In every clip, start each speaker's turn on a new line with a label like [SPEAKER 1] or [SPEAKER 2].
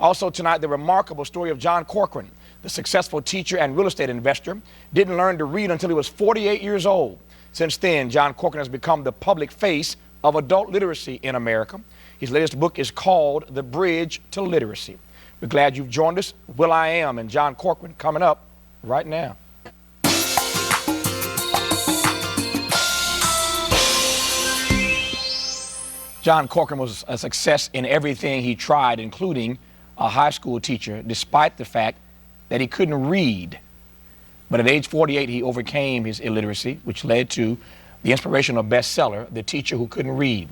[SPEAKER 1] Also tonight, the remarkable story of John Corcoran, the successful teacher and real estate investor, didn't learn to read until he was 48 years old. Since then, John Corcoran has become the public face of adult literacy in America. His latest book is called The Bridge to Literacy. We're glad you've joined us. Will I Am and John Corcoran coming up right now. John Corcoran was a success in everything he tried, including a high school teacher, despite the fact that he couldn't read. But at age 48, he overcame his illiteracy, which led to the inspirational bestseller, The Teacher Who Couldn't Read.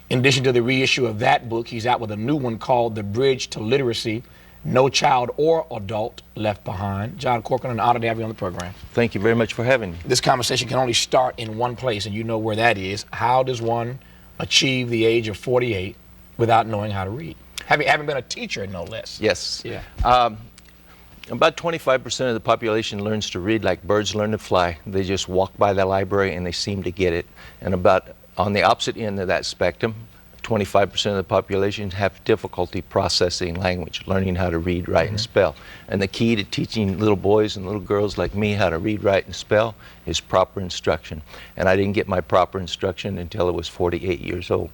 [SPEAKER 1] In addition to the reissue of that book, he's out with a new one called The Bridge to Literacy, No Child or Adult Left Behind. John Corcoran, an honor to have you on the program.
[SPEAKER 2] Thank you very much for having me.
[SPEAKER 1] This conversation can only start in one place, and you know where that is. How does one achieve the age of 48 without knowing how to read? Having been a teacher, no less.
[SPEAKER 2] Yes.
[SPEAKER 1] Yeah.
[SPEAKER 2] About 25% of the population learns to read like birds learn to fly. They just walk by the library and they seem to get it. And about on the opposite end of that spectrum, 25% of the population have difficulty processing language, learning how to read, write, and spell. And the key to teaching little boys and little girls like me how to read, write, and spell is proper instruction. And I didn't get my proper instruction until I was 48 years old.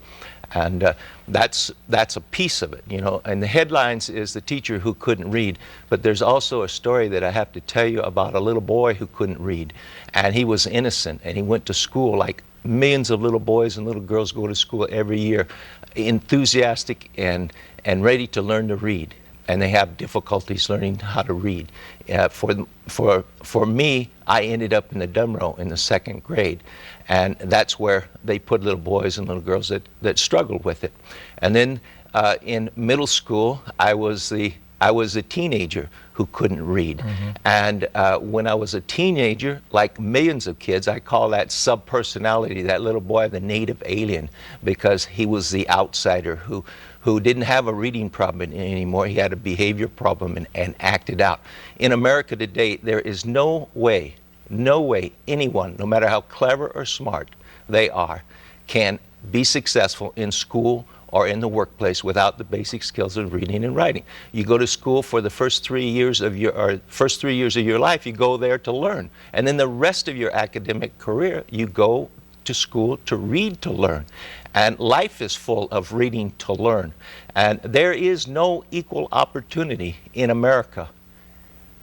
[SPEAKER 2] And that's a piece of it, you know. And the headlines is The Teacher Who Couldn't Read, but there's also a story that I have to tell you about a little boy who couldn't read. And he was innocent, and he went to school like millions of little boys and little girls go to school every year, enthusiastic and ready to learn to read. And they have difficulties learning how to read. For me, I ended up in the dumb row in the 2nd grade. And that's where they put little boys and little girls that struggled with it. And then in middle school, I was a teenager who couldn't read. And when I was a teenager, like millions of kids, I call that subpersonality, that little boy, the native alien, because he was the outsider who didn't have a reading problem anymore. He had a behavior problem and acted out. In America today, there is no way anyone, no matter how clever or smart they are, can be successful in school or in the workplace without the basic skills of reading and writing. You go to school for the first 3 years of your life, you go there to learn. And then the rest of your academic career, you go to school to read to learn. And life is full of reading to learn. And there is no equal opportunity in America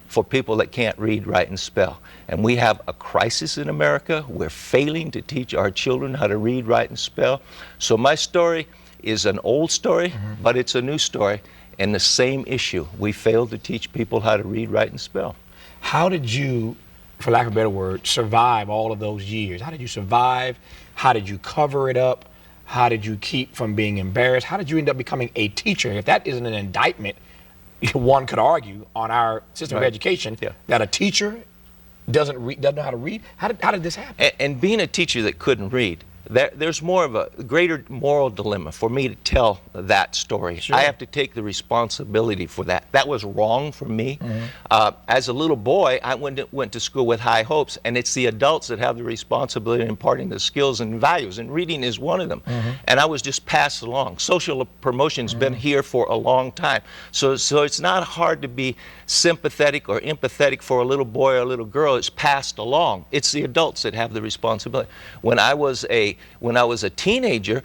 [SPEAKER 2] for people that can't read, write, and spell. And we have a crisis in America. We're failing to teach our children how to read, write, and spell. So my story is an old story, but it's a new story, and the same issue. We failed to teach people how to read, write, and spell.
[SPEAKER 1] How did you, for lack of a better word, survive all of those years? How did you survive? How did you cover it up? How did you keep from being embarrassed? How did you end up becoming a teacher? If that isn't an indictment, one could argue on our system of education that a teacher doesn't know how to read. How did this happen?
[SPEAKER 2] And being a teacher that couldn't read, there's more of a greater moral dilemma for me to tell that story.
[SPEAKER 1] Sure.
[SPEAKER 2] I have to take the responsibility for that. That was wrong for me. As a little boy, I went to school with high hopes, and it's the adults that have the responsibility of imparting the skills and values, and reading is one of them. And I was just passed along. Social promotion's been here for a long time. So it's not hard to be sympathetic or empathetic for a little boy or a little girl. It's passed along. It's the adults that have the responsibility. When I was a teenager,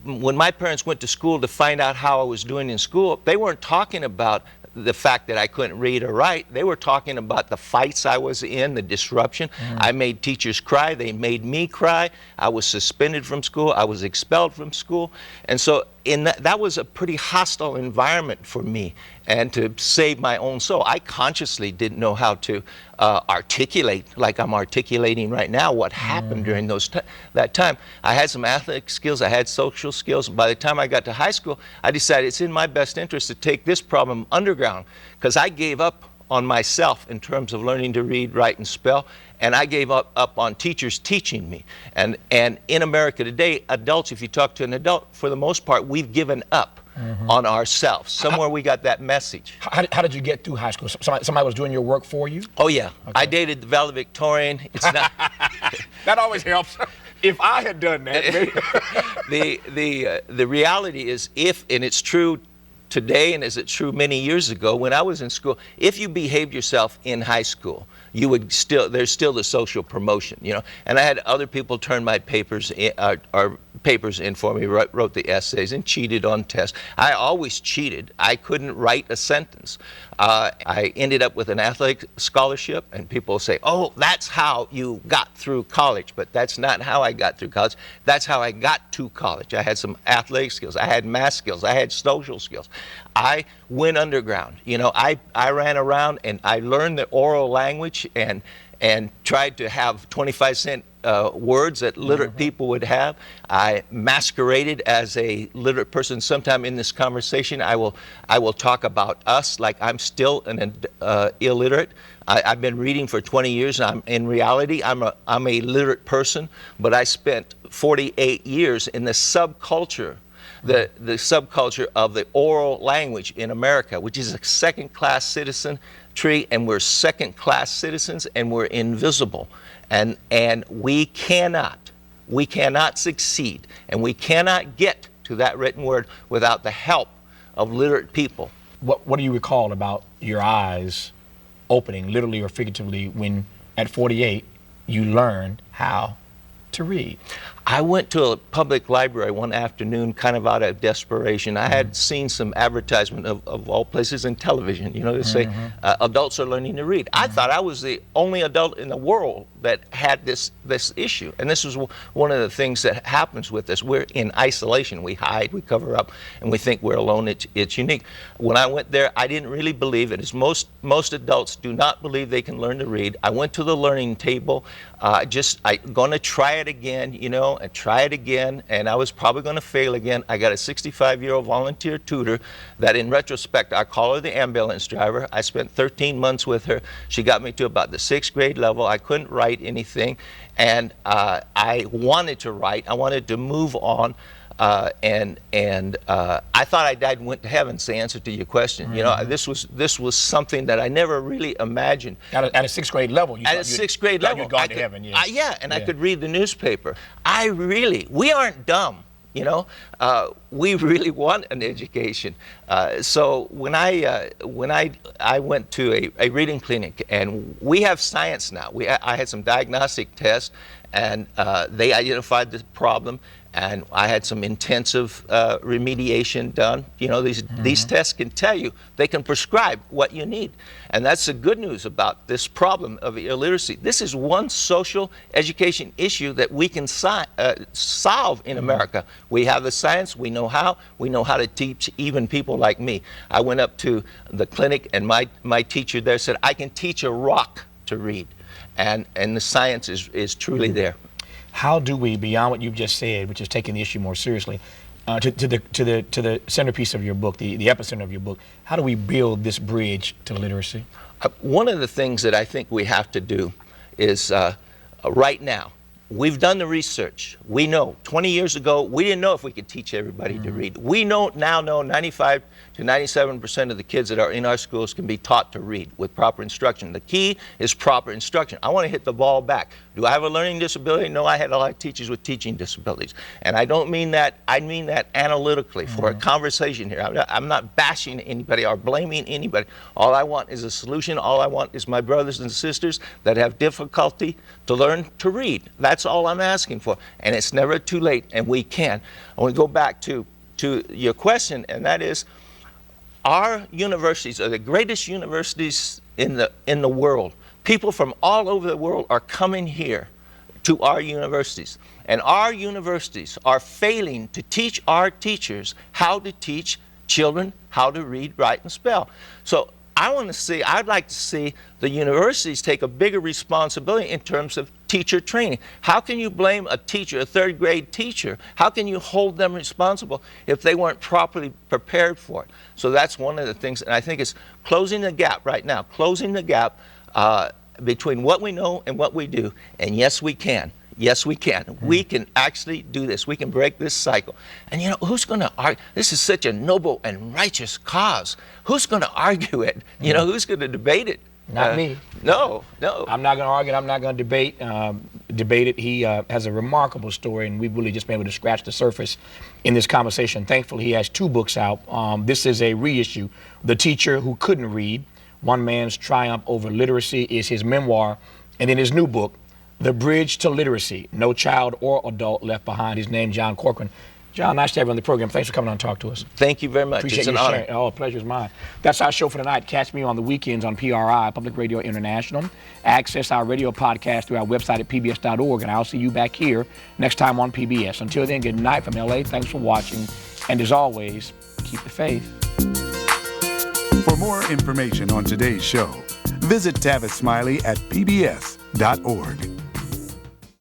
[SPEAKER 2] when my parents went to school to find out how I was doing in school, they weren't talking about the fact that I couldn't read or write. They were talking about the fights I was in, the disruption. I made teachers cry. They made me cry. I was suspended from school. I was expelled from school. And so that was a pretty hostile environment for me, and to save my own soul. I consciously didn't know how to articulate, like I'm articulating right now, what happened during that time. I had some athletic skills, I had social skills. By the time I got to high school, I decided it's in my best interest to take this problem underground, because I gave up on myself in terms of learning to read, write, and spell, and I gave up on teachers teaching me. And in America today, adults, if you talk to an adult, for the most part, we've given up on ourselves. Somewhere we got that message.
[SPEAKER 1] How did you get through high school? Somebody was doing your work for you?
[SPEAKER 2] Oh yeah,
[SPEAKER 1] okay.
[SPEAKER 2] I dated the valedictorian. It's not.
[SPEAKER 1] That always helps. If I had done that,
[SPEAKER 2] the reality is, and it's true today, and is it true many years ago when I was in school? If you behaved yourself in high school, you would there's still the social promotion, you know. And I had other people turn my papers in, papers in for me, wrote the essays, and cheated on tests. I always cheated. I couldn't write a sentence. I ended up with an athletic scholarship, and people say, oh, that's how you got through college. But that's not how I got through college. That's how I got to college. I had some athletic skills. I had math skills. I had social skills. I went underground. You know, I ran around and I learned the oral language and tried to have 25-cent words that literate people would have. I masqueraded as a literate person. Sometime in this conversation, I will talk about us like I'm still an illiterate. I've been reading for 20 years. In reality, I'm a literate person, but I spent 48 years in the subculture. The subculture of the oral language in America, which is a second-class citizenry, and we're second-class citizens, and we're invisible, and we cannot succeed, and we cannot get to that written word without the help of literate people.
[SPEAKER 1] What do you recall about your eyes opening, literally or figuratively, when at 48 you learned how to read?
[SPEAKER 2] I went to a public library one afternoon kind of out of desperation. I had seen some advertisement of all places in television, you know, to say adults are learning to read. I thought I was the only adult in the world that had this issue. And this was one of the things that happens with us. We're in isolation. We hide, we cover up, and we think we're alone. It's unique. When I went there, I didn't really believe it. As most adults do not believe they can learn to read. I went to the learning table. I'm going to try it again, you know, and try it again, and I was probably going to fail again. I got a 65-year-old volunteer tutor that, in retrospect, I call her the ambulance driver. I spent 13 months with her. She got me to about the 6th grade level. I couldn't write anything, and I wanted to write. I wanted to move on. I thought I died and went to heaven. It's the answer to your question. You know, this was something that I never really imagined.
[SPEAKER 1] At a 6th grade level,
[SPEAKER 2] at a 6th grade level,
[SPEAKER 1] you'd gone to heaven. Yeah,
[SPEAKER 2] I could read the newspaper. We aren't dumb. You know, we really want an education. So when I went to a reading clinic, and we have science now. I had some diagnostic tests, and they identified the problem. And I had some intensive remediation done. You know, these tests can tell you, they can prescribe what you need. And that's the good news about this problem of illiteracy. This is one social education issue that we can solve in America. We have the science, we know how to teach even people like me. I went up to the clinic, and my teacher there said, I can teach a rock to read. And the science is truly there.
[SPEAKER 1] How do we, beyond what you've just said, which is taking the issue more seriously, to the centerpiece of your book, the epicenter of your book, how do we build this bridge to literacy?
[SPEAKER 2] One of the things that I think we have to do is right now, we've done the research. We know 20 years ago, we didn't know if we could teach everybody to read. We now know 95 to 97% of the kids that are in our schools can be taught to read with proper instruction. The key is proper instruction. I want to hit the ball back. Do I have a learning disability? No, I had a lot of teachers with teaching disabilities. And I don't mean that, I mean that analytically for a conversation here. I'm not bashing anybody or blaming anybody. All I want is a solution. All I want is my brothers and sisters that have difficulty to learn to read. That's all I'm asking for. And it's never too late, and we can. I want to go back to your question, and that is, our universities are the greatest universities in the world. People from all over the world are coming here to our universities. And our universities are failing to teach our teachers how to teach children how to read, write, and spell. So I'd like to see the universities take a bigger responsibility in terms of teacher training. How can you blame a teacher, a 3rd grade teacher? How can you hold them responsible if they weren't properly prepared for it? So that's one of the things, and I think it's closing the gap right now, closing the gap between what we know and what we do. And yes, we can. Yes, we can. We can actually do this. We can break this cycle. And you know, who's going to argue? This is such a noble and righteous cause. Who's going to argue it? You know, who's going to debate it?
[SPEAKER 1] Not me.
[SPEAKER 2] No.
[SPEAKER 1] I'm not going to argue. I'm not going to debate. debated. He has a remarkable story, and we've really just been able to scratch the surface in this conversation. Thankfully, he has 2 books out. This is a reissue. The Teacher Who Couldn't Read, One Man's Triumph Over Literacy, is his memoir. And then his new book, The Bridge to Literacy, No Child or Adult Left Behind. His name, John Corcoran. John, nice to have you on the program. Thanks for coming on and talk to us.
[SPEAKER 2] Thank you very much.
[SPEAKER 1] Appreciate
[SPEAKER 2] it's an
[SPEAKER 1] you
[SPEAKER 2] honor.
[SPEAKER 1] sharing. Oh, pleasure's mine. That's our show for tonight. Catch me on the weekends on PRI, Public Radio International. Access our radio podcast through our website at pbs.org, and I'll see you back here next time on PBS. Until then, good night from LA. Thanks for watching. And as always, keep the faith.
[SPEAKER 3] For more information on today's show, visit Tavis Smiley at pbs.org.